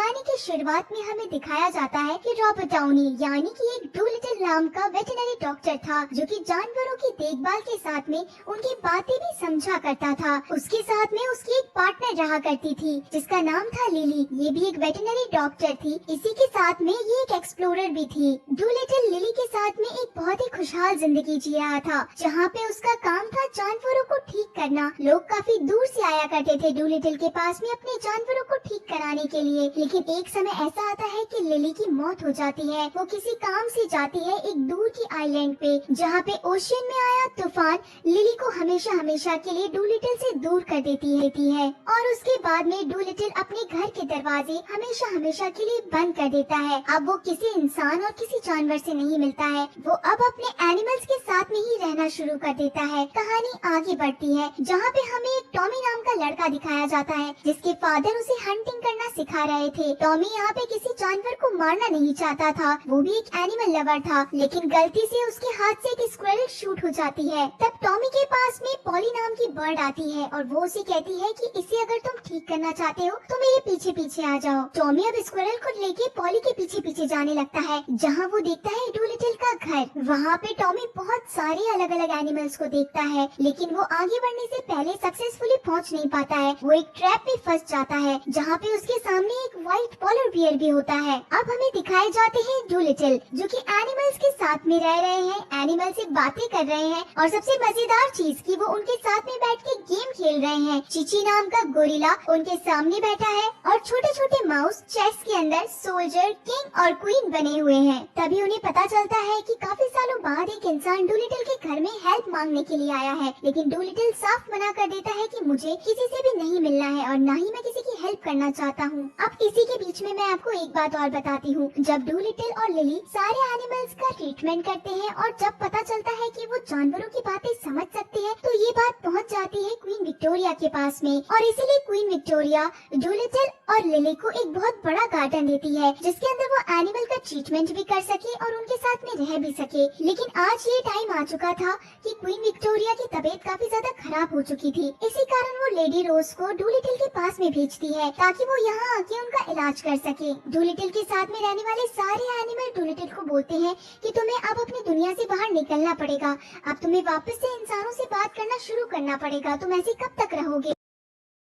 कहानी की शुरुआत में हमें दिखाया जाता है कि रॉबर्ट डाउनी यानी कि एक डूलिटल नाम का वेटरनरी डॉक्टर था जो कि जानवरों की देखभाल के साथ में उनकी बातें भी समझा करता था। उसके साथ में उसकी एक पार्टनर रहा करती थी जिसका नाम था लिली। ये भी एक वेटरनरी डॉक्टर थी। इसी के साथ में ये एक एक्सप्लोरर भी थी। डूलिटल लिली के साथ में एक बहुत ही खुशहाल जिंदगी जी रहा था जहाँ पे उसका काम था जानवरों को ठीक करना। लोग काफी दूर से आया करते थे डूलिटल के पास में अपने जानवरों को ठीक कराने के लिए। लेकिन एक समय ऐसा आता है कि लिली की मौत हो जाती है। वो किसी काम से जाती है एक दूर की आइलैंड पे जहाँ पे ओशियन में आया तूफान लिली को हमेशा हमेशा के लिए डूलिटल से दूर कर देती है और उसके बाद में डूलिटल अपने घर के दरवाजे हमेशा हमेशा के लिए बंद कर देता है। अब वो किसी इंसान और किसी जानवर से नहीं मिलता है। वो अब अपने एनिमल्स के साथ में ही रहना शुरू कर देता है। कहानी आगे बढ़ती है जहाँ पे हमें एक टॉमी नाम का लड़का दिखाया जाता है जिसके फादर उसे हंटिंग करना सिखा रहे थे। टॉमी यहाँ पे किसी जानवर को मारना नहीं चाहता था। वो भी एक एनिमल लवर था लेकिन गलती से उसके हाथ से एक स्क्विरल शूट हो जाती है। तब टॉमी के पास में पॉली नाम की बर्ड आती है और वो उसे कहती है कि इसे अगर तुम ठीक करना चाहते हो तो मेरे पीछे पीछे आ जाओ। टॉमी अब स्क्विरल को लेके पॉली के पीछे पीछे जाने लगता है जहाँ वो देखता है डूलिटल का घर। वहाँ पे टॉमी बहुत सारे अलग अलग एनिमल्स को देखता है लेकिन वो आगे बढ़ने से पहले सक्सेसफुली पहुँच नहीं पाता है। वो एक ट्रैप में फंस जाता है जहाँ पे उसके सामने एक व्हाइट पोलर बियर भी होता है। अब हमें दिखाए जाते हैं डूलिटल जो कि एनिमल्स के साथ में रह रहे हैं, एनिमल से बातें कर रहे हैं और सबसे मजेदार चीज कि वो उनके साथ में बैठ के गेम खेल रहे हैं। चीची नाम का गोरिल्ला उनके सामने बैठा है और छोटे छोटे माउस चेस्ट के अंदर सोल्जर, किंग और क्वीन बने हुए हैं। तभी उन्हें पता चलता है कि काफी सालों बाद एक इंसान डूलिटल के घर में हेल्प मांगने के लिए आया है लेकिन डूलिटल साफ मना कर देता है कि मुझे किसी से भी नहीं मिलना है और न ही मैं किसी की हेल्प करना चाहता हूँ। अब इसी के बीच में मैं आपको एक बात और बताती हूँ। जब डूलिटल और लिली सारे एनिमल्स का ट्रीटमेंट करते हैं और जब पता चलता है कि वो जानवरों की बातें समझ सकते हैं तो ये बात पहुँच जाती है क्वीन विक्टोरिया के पास में और इसीलिए क्वीन विक्टोरिया डूलिटल और लिली को एक बहुत बड़ा गार्डन देती है जिसके अंदर वो एनिमल का ट्रीटमेंट भी कर सके और उनके साथ में रह भी सके। लेकिन आज ये टाइम आ चुका था कि क्वीन विक्टोरिया की तबीयत काफी ज्यादा खराब हो चुकी थी। इसी कारण वो लेडी रोज को डूलिटल के पास में भेजती है ताकि वो यहाँ आके उनका इलाज कर सके। डूलिटल के साथ में रहने वाले सारे एनिमल डूलिटल को बोलते हैं कि तुम्हें अब अपनी दुनिया से बाहर निकलना पड़ेगा। अब तुम्हें वापस से इंसानों से बात करना शुरू करना पड़ेगा। तुम ऐसे कब तक रहोगे?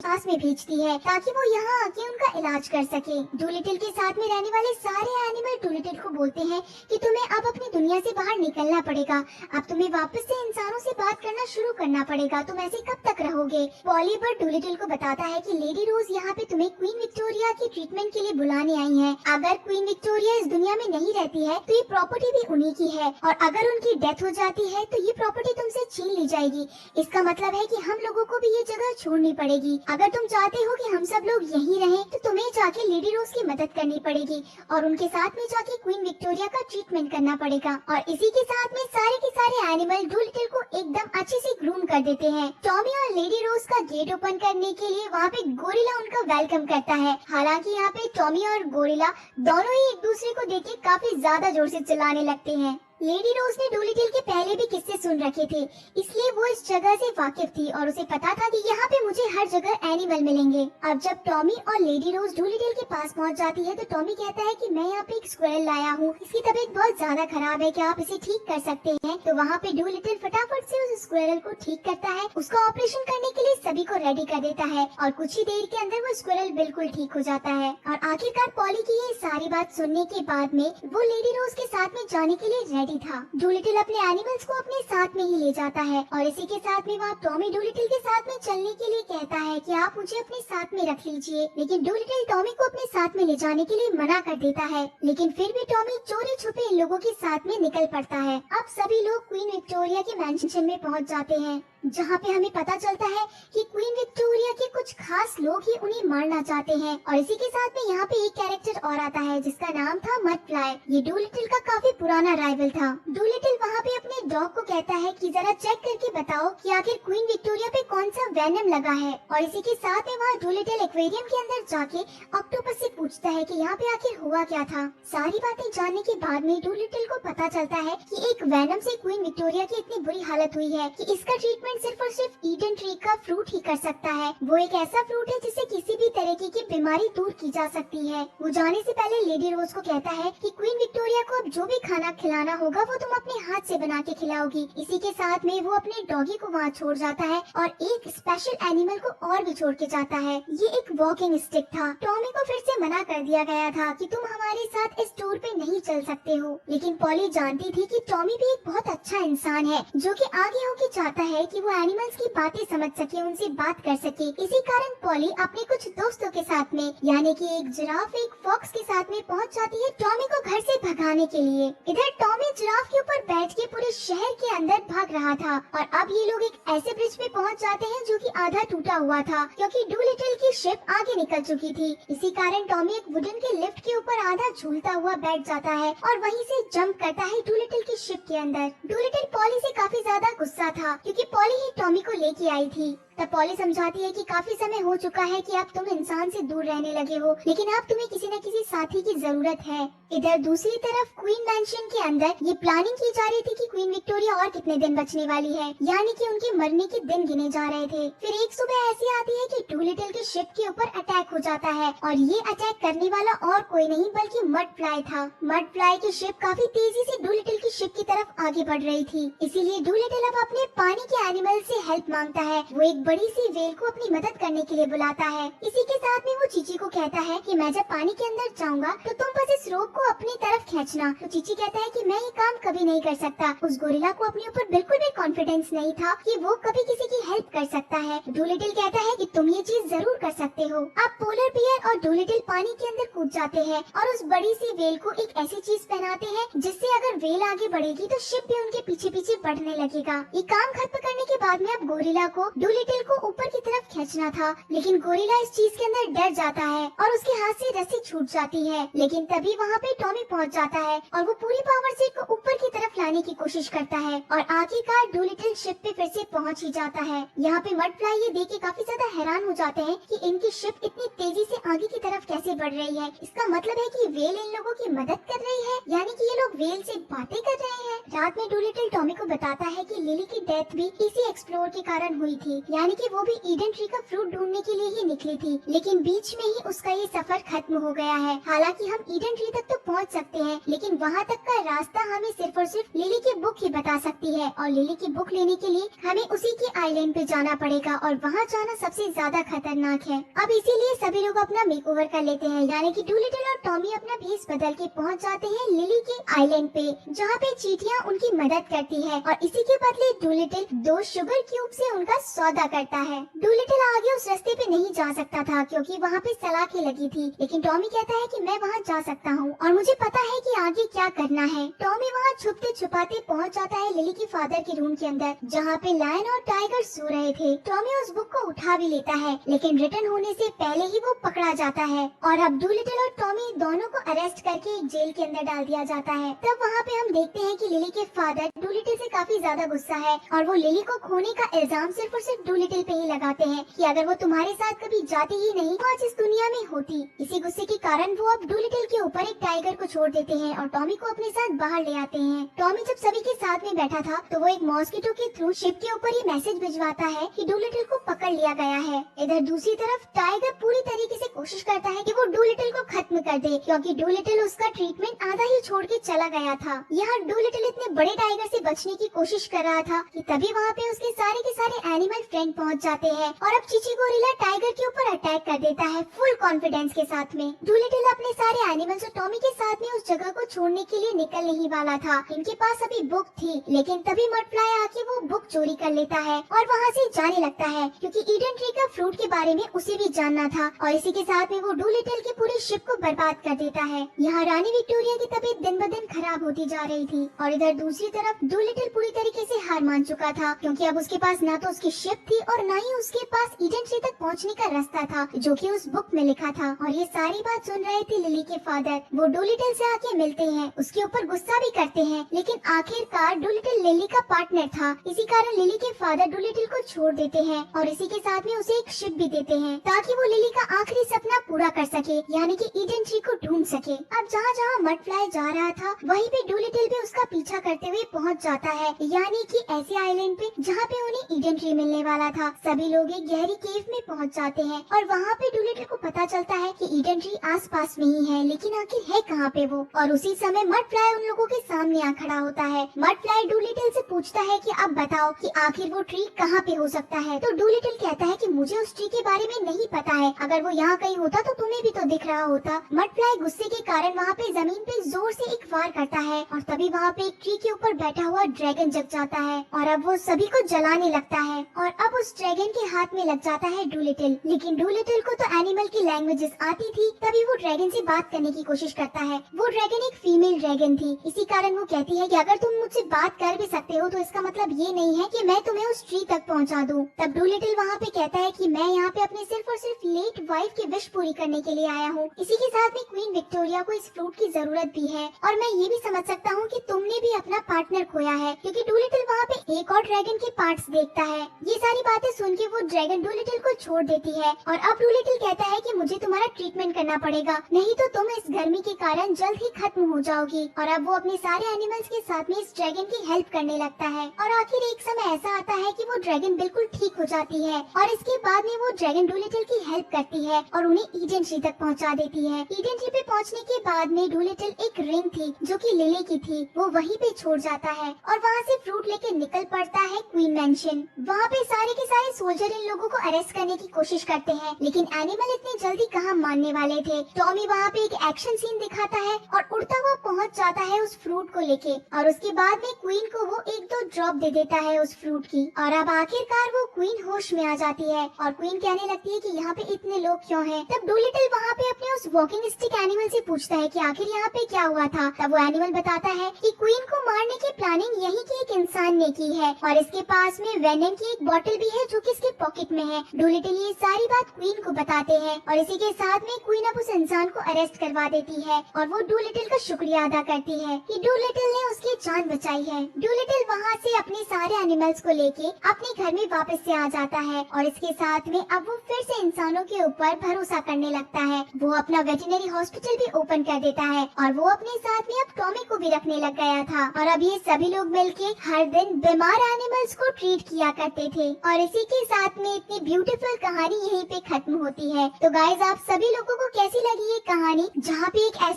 पास में भेजती है ताकि वो यहाँ आके उनका इलाज कर सके। डूलिटल के साथ में रहने वाले सारे एनिमल डूलिटल को बोलते हैं कि तुम्हें अब अपनी दुनिया से बाहर निकलना पड़ेगा। अब तुम्हें वापस से इंसानों से बात करना शुरू करना पड़ेगा। तुम ऐसे कब तक रहोगे? पॉली बर्ड डूलिटल को बताता है कि लेडी रोज यहाँ पे तुम्हें क्वीन विक्टोरिया की ट्रीटमेंट के लिए बुलाने आई है। अगर क्वीन विक्टोरिया इस दुनिया में नहीं रहती है तो ये प्रॉपर्टी भी उन्हीं की है और अगर उनकी डेथ हो जाती है तो ये प्रॉपर्टी तुमसे छीन ली जाएगी। इसका मतलब है कि हम लोगों को भी ये जगह छोड़नी पड़ेगी। अगर तुम चाहते हो कि हम सब लोग यहीं रहें तो तुम्हें जाके लेडी रोज की मदद करनी पड़ेगी और उनके साथ में जाके क्वीन विक्टोरिया का ट्रीटमेंट करना पड़ेगा। और इसी के साथ में सारे के सारे एनिमल डूलिटल को एकदम अच्छे से ग्रूम कर देते हैं। टॉमी और लेडी रोज का गेट ओपन करने के लिए वहाँ पे गोरिल्ला उनका वेलकम करता है। हालांकि यहाँ पे टॉमी और गोरिल्ला दोनों ही एक दूसरे को देख के काफी ज्यादा जोर से चिल्लाने लगते हैं। लेडी रोज ने डूलिटल के पहले भी किस्से सुन रखे थे इसलिए वो इस जगह से वाकिफ थी और उसे पता था कि यहाँ पे मुझे हर जगह एनिमल मिलेंगे। अब जब टॉमी और लेडी रोज डूलिटल के पास पहुँच जाती है तो टॉमी कहता है कि मैं यहाँ पे एक स्क्विरल लाया हूँ, इसकी तबीयत बहुत ज्यादा खराब है, क्या आप इसे ठीक कर सकते हैं? तो वहाँ पे डूलिटल फटाफट से उस स्क्विरल को ठीक करता है, उसका ऑपरेशन करने के लिए सभी को रेडी कर देता है और कुछ ही देर के अंदर वो स्क्विरल बिल्कुल ठीक हो जाता है। और आखिरकार पॉली की ये सारी बात सुनने के बाद में वो लेडी रोज के साथ में जाने के लिए था। डूलिटल अपने एनिमल्स को अपने साथ में ही ले जाता है और इसी के साथ में वहाँ टॉमी डूलिटल के साथ में चलने के लिए कहता है कि आप मुझे अपने साथ में रख लीजिए। लेकिन डूलिटल टॉमी को अपने साथ में ले जाने के लिए मना कर देता है लेकिन फिर भी टॉमी चोरी छुपे इन लोगों के साथ में निकल पड़ता है। अब सभी लोग क्वीन विक्टोरिया के मैंशन में पहुँच जाते हैं जहाँ पे हमें पता चलता है कि क्वीन विक्टोरिया के कुछ खास लोग ही उन्हें मारना चाहते हैं। और इसी के साथ में यहाँ पे एक कैरेक्टर और आता है जिसका नाम था मडफ्लाई। ये डूलिटल का काफी पुराना राइवल था। डूलिटल वहाँ पे अपने डॉग को कहता है कि जरा चेक करके बताओ कि आखिर क्वीन विक्टोरिया पे कौन सा वेनम लगा है। और इसी के साथ में वहाँ डूलिटल एक्वेरियम के अंदर जाके ऑक्टोपस से पूछता है कि यहाँ पे आखिर हुआ क्या था। सारी बातें जानने के बाद में डूलिटल को पता चलता है कि एक वेनम से क्वीन विक्टोरिया की इतनी बुरी हालत हुई है कि इसका ट्रीटमेंट ट्रीटमेंट सिर्फ और सिर्फ ईडन ट्री का फ्रूट ही कर सकता है। वो एक ऐसा फ्रूट है जिससे किसी भी तरीके की बीमारी दूर की जा सकती है। वो जाने से पहले लेडी रोज को कहता है कि क्वीन विक्टोरिया को अब जो भी खाना खिलाना होगा वो तुम अपने हाथ से बना के खिलाओगी। इसी के साथ में वो अपने डॉगी को वहाँ छोड़ जाता है और एक स्पेशल एनिमल को और भी छोड़ के जाता है। ये एक वॉकिंग स्टिक था। टॉमी को फिर से मना कर दिया गया था कि तुम हमारे साथ इस टूर पे नहीं चल सकते हो, लेकिन पॉली जानती थी कि टॉमी भी एक बहुत अच्छा इंसान है जो कि आगे होके चाहता है कि वो एनिमल्स की बातें समझ सके, उनसे बात कर सके। इसी कारण पॉली अपने कुछ दोस्तों के साथ में यानी कि एक जिराफ एक फॉक्स के साथ में पहुंच जाती है टॉमी को घर से भगाने के लिए। इधर टॉमी जिराफ के ऊपर बैठ के पूरे शहर के अंदर भाग रहा था और अब ये लोग एक ऐसे ब्रिज पे पहुंच जाते हैं जो कि आधा टूटा हुआ था क्योंकि डूलिटल की शिप आगे निकल चुकी थी। इसी कारण टॉमी एक वुडन के लिफ्ट के ऊपर आधा झूलता हुआ बैठ जाता है और वहीं से जंप करता है डूलिटल की शिप के अंदर। डूलिटल पॉली से काफी ज्यादा गुस्सा था क्योंकि पॉली ही टॉमी को लेके आई थी। तब पॉली समझाती है कि काफी समय हो चुका है कि अब तुम इंसान से दूर रहने लगे हो, लेकिन अब तुम्हें किसी न किसी साथी की जरूरत है। इधर दूसरी तरफ क्वीन मैंशन के अंदर ये प्लानिंग की जा रही थी कि क्वीन विक्टोरिया और कितने दिन बचने वाली है, यानी कि उनके मरने के दिन गिने जा रहे थे। फिर एक सुबह ऐसी आती है कि डूलिटल के शिप के ऊपर अटैक हो जाता है और ये अटैक करने वाला और कोई नहीं बल्कि मड फ्लाई था। मड फ्लाई की शिप काफी तेजी से डूलिटल की शिप की तरफ आगे बढ़ रही थी, इसीलिए डूलिटल अब अपने पानी के एनिमल से हेल्प मांगता है। वो एक बड़ी सी वेल को अपनी मदद करने के लिए बुलाता है। इसी के साथ में वो चीची को कहता है कि मैं जब पानी के अंदर जाऊंगा तो तुम बस इस रोप को अपनी तरफ खींचना। तो चीची कहता है कि मैं ये काम कभी नहीं कर सकता। उस गोरिल्ला को अपने ऊपर बिल्कुल भी कॉन्फिडेंस नहीं था कि वो कभी किसी की हेल्प कर सकता है। डूलिटल कहता है कि तुम ये चीज जरूर कर सकते हो। अब पोलर बियर और डूलिटल पानी के अंदर कूद जाते हैं और उस बड़ी सी वेल को एक ऐसी चीज पहनाते हैं जिससे अगर वेल आगे बढ़ेगी तो शिप भी उनके पीछे पीछे बढ़ने लगेगा। ये काम खत्म करने के बाद में अब गोरिल्ला को डूलिटल को ऊपर की तरफ खींचना था, लेकिन गोरिल्ला इस चीज के अंदर डर जाता है और उसके हाथ से रस्सी छूट जाती है। लेकिन तभी वहाँ पे टॉमी पहुँच जाता है और वो पूरी पावर से को ऊपर की तरफ लाने की कोशिश करता है और आखिरकार डूलिटल शिप पे फिर से पहुँच ही जाता है। यहाँ पे मड फ्लाई ये देख के काफी ज्यादा हैरान हो जाते हैं कि इनकी शिप इतनी तेजी से आगे की तरफ कैसे बढ़ रही है। इसका मतलब है कि वेल इन लोगों की मदद कर रही है, यानी कि ये लोग वेल से बातें कर रहे हैं। रात में डूलिटल टॉमी को बताता है कि लिली की डेथ भी इसी एक्सप्लोर के कारण हुई थी, यानी कि वो भी ईडन ट्री का फ्रूट ढूंढने के लिए ही निकली थी, लेकिन बीच में ही उसका ये सफर खत्म हो गया है। हालांकि हम ईडन ट्री तक तो पहुंच सकते हैं, लेकिन वहां तक का रास्ता हमें सिर्फ और सिर्फ लिली की बुक ही बता सकती है और लिली की बुक लेने के लिए हमें उसी के आइलैंड पे जाना पड़ेगा और वहाँ जाना सबसे ज्यादा खतरनाक है। अब इसीलिए सभी लोग अपना मेकओवर कर लेते हैं, यानी कि डूलिटल और टॉमी अपना भेस बदल के पहुँच जाते हैं लिली के आइलैंड पे, जहाँ पे चींटियाँ उनकी मदद करती है और इसी के बदले डूलिटल 2 शुगर क्यूब से उनका सौदा करता है। डूलिटल आगे उस रास्ते पे नहीं जा सकता था क्योंकि वहाँ पे सलाखें लगी थी, लेकिन टॉमी कहता है कि मैं वहाँ जा सकता हूँ और मुझे पता है कि आगे क्या करना है। टॉमी वहाँ छुपते छुपाते पहुँच जाता है लिली के फादर के रूम के अंदर, जहाँ पे लायन और टाइगर सो रहे थे। टॉमी उस बुक को उठा भी लेता है, लेकिन रिटर्न होने से पहले ही वो पकड़ा जाता है और अब डूलिटल और टॉमी दोनों को अरेस्ट करके एक जेल के अंदर डाल दिया जाता है। तब वहाँ पे हम देखते हैं कि लिली के फादर डूलिटल से काफी ज्यादा गुस्सा है और वो लिली को खोने का इल्जाम सिर्फ और सिर्फ डूलिटल पे ही लगाते हैं कि अगर वो तुम्हारे साथ कभी जाती ही नहीं तो आज इस दुनिया में होती। इसी गुस्से के कारण वो अब डूलिटल के ऊपर एक टाइगर को छोड़ देते हैं और टॉमी को अपने साथ बाहर ले आते हैं। टॉमी जब सभी के साथ में बैठा था तो वो एक मॉस्किटो के थ्रू शिप के ऊपर ही मैसेज भिजवाता है कि डूलिटल को पकड़ लिया गया है। इधर दूसरी तरफ टाइगर पूरी तरीके से कोशिश करता है कि वो डूलिटल को खत्म कर दे, क्योंकि डूलिटल उसका ट्रीटमेंट आधा ही छोड़ के चला गया था। यहाँ डूलिटल इतने बड़े टाइगर से बचने की कोशिश कर रहा था कि तभी वहाँ पे उसके सारे के सारे एनिमल फ्रेंड पहुँच जाते हैं और अब चीची गोरिल्ला टाइगर के ऊपर अटैक कर देता है फुल कॉन्फिडेंस के साथ में। डूलिटल अपने सारे एनिमल्स और टॉमी के साथ में उस जगह को छोड़ने के लिए निकलने ही वाला था। इनके पास अभी बुक थी, लेकिन तभी मड फ्लाई आके वो बुक चोरी कर लेता है और वहाँ से जाने लगता है क्योंकि ईडन ट्री का फ्रूट के बारे में उसे भी जानना था और इसी के साथ में वो डूलिटल की पूरी शिप को बर्बाद कर देता है। यहाँ रानी विक्टोरिया की तबीयत दिन ब दिन खराब होती जा रही थी और इधर दूसरी तरफ डूलिटल पूरी तरीके से हार मान चुका था क्योंकि अब उसके पास ना तो उसकी शिप थी और ना ही उसके पास ईडन ट्री तक पहुँचने का रास्ता था जो कि उस बुक में लिखा था। और ये सारी बात सुन रहे थे लिली के फादर वो डूलिटल से आके मिलते हैं, उसके ऊपर गुस्सा भी करते हैं, लेकिन आखिरकार डूलिटल लिली का पार्टनर था। इसी कारण लिली के फादर डूलिटल को छोड़ देते हैं और इसी के साथ में उसे एक शिप भी देते हैं ताकि वो लिली का आखिरी सपना पूरा कर सके, यानी कि ईडन ट्री को ढूंढ सके। अब जहाँ जहाँ मडफ्लाई जा रहा था वहीं पे डूलिटल भी उसका पीछा करते हुए पहुँच जाता है, यानी कि ऐसे आइलैंड पे जहाँ पे उन्हें ईडन ट्री मिलने वाला था। सभी लोग एक गहरी केव में पहुँच जाते हैं और वहाँ पे डूलिटल को पता चलता है कि ईडन ट्री आस पास में ही है, लेकिन आखिर है कहाँ पे वो। और उसी समय मडफ्लाई उन लोगों के सामने आ खड़ा होता है। मडफ्लाई डूलिटल से पूछता है कि अब बताओ कि आखिर वो ट्री कहाँ पे हो सकता है। तो डूलिटल कहता है कि मुझे उस ट्री के बारे में नहीं पता है, अगर वो यहाँ कहीं होता तो तुम्हें भी तो दिख रहा होता। मडफ्लाई गुस्से के कारण वहाँ पे जमीन पे जोर से एक वार करता है और तभी वहाँ पे एक ट्री के ऊपर बैठा हुआ ड्रैगन जग जाता है और अब वो सभी को जलाने लगता है और अब उस ड्रैगन के हाथ में लग जाता है डूलिटल। लेकिन डूलिटल को तो एनिमल की लैंग्वेजेस आती थी, तभी वो ड्रैगन से बात करने की कोशिश करता है। वो ड्रैगन एक फीमेल ड्रैगन थी, इसी कारण वो कहती है कि अगर तुम मुझसे बात कर भी सकते हो तो इसका मतलब ये नहीं है कि मैं तुम्हें उस ट्री तक पहुंचा दूं। तब डूलिटल वहाँ पे कहता है कि मैं यहाँ पे अपने सिर्फ और सिर्फ लेट वाइफ की विश पूरी करने के लिए आया हूँ। इसी के साथ में क्वीन विक्टोरिया को इस फ्रूट की जरूरत भी है और मैं ये भी समझ सकता हूँ कि तुमने भी अपना पार्टनर खोया है, क्योंकि डूलिटल वहाँ पे एक और ड्रैगन के पार्ट्स देखता है। ये सारी बातें सुन के वो ड्रैगन डूलिटल को छोड़ देती है और अब डूलिटल कहता है कि मुझे तुम्हारा ट्रीटमेंट करना पड़ेगा, नहीं तो तुम इस गर्मी के कारण जल्द ही खत्म हो जाओगी। और अब वो अपने सारे एनिमल्स के साथ में इस ड्रैगन की हेल्प करने लगता है और आखिर एक समय ऐसा आता है कि वो ड्रैगन बिल्कुल ठीक हो जाती है और इसके बाद में वो ड्रैगन डूलिटल की हेल्प करती है और उन्हें ईडन ट्री तक पहुंचा देती है। ईडन ट्री पे पहुंचने के बाद में डूलिटल एक रिंग थी जो कि लिली की थी, वो वहीं पे छोड़ जाता है और वहाँ से फ्रूट लेके निकल पड़ता है क्वीन मैंशन। वहाँ पे सारे के सारे सोल्जर इन लोगों को अरेस्ट करने की कोशिश करते हैं, लेकिन एनिमल इतनी जल्दी कहाँ मानने वाले थे। टॉमी वहाँ पे एक एक्शन सीन दिखाता है और उड़ता हुआ पहुँच जाता है उस फ्रूट को लेके और उसके बाद में क्वीन को वो एक दो ड्रॉप दे देता है उस फ्रूट की और अब आखिरकार वो क्वीन होश में आ जाती है और क्वीन कहने लगती है कि यहाँ पे इतने लोग क्यों हैं। तब डूलिटल वहाँ पे अपने उस वॉकिंग स्टिक एनिमल से पूछता है कि आखिर यहाँ पे क्या हुआ था। तब वो एनिमल बताता है कि क्वीन को मारने की प्लानिंग यही के एक इंसान ने की है और इसके पास में वेनम की एक बॉटल भी है जो कि इसके पॉकेट में है। डूलिटल ये सारी बात क्वीन को बताते हैं और इसी के साथ में क्वीन अब उस इंसान को अरेस्ट करवा देती है और वो डूलिटल का शुक्रिया अदा करती है कि डूलिटल ने उसकी जान बचाई है। डूलिटल वहाँ से अपने सारे एनिमल्स को लेके अपने घर में वापस से आ जाता है और इसके साथ में अब वो फिर से इंसानों के ऊपर भरोसा करने लगता है। वो अपना वेटरनरी हॉस्पिटल भी ओपन कर देता है और वो अपने साथ में अब टॉमी को भी रखने लग गया था और अब ये सभी लोग मिलके हर दिन बीमार एनिमल्स को ट्रीट किया करते थे। और इसी के साथ में इतनी ब्यूटीफुल कहानी यहीं पे खत्म होती है। तो गाइज, आप सभी लोगों को कैसी लगी ये कहानी, जहाँ पे एक ऐसा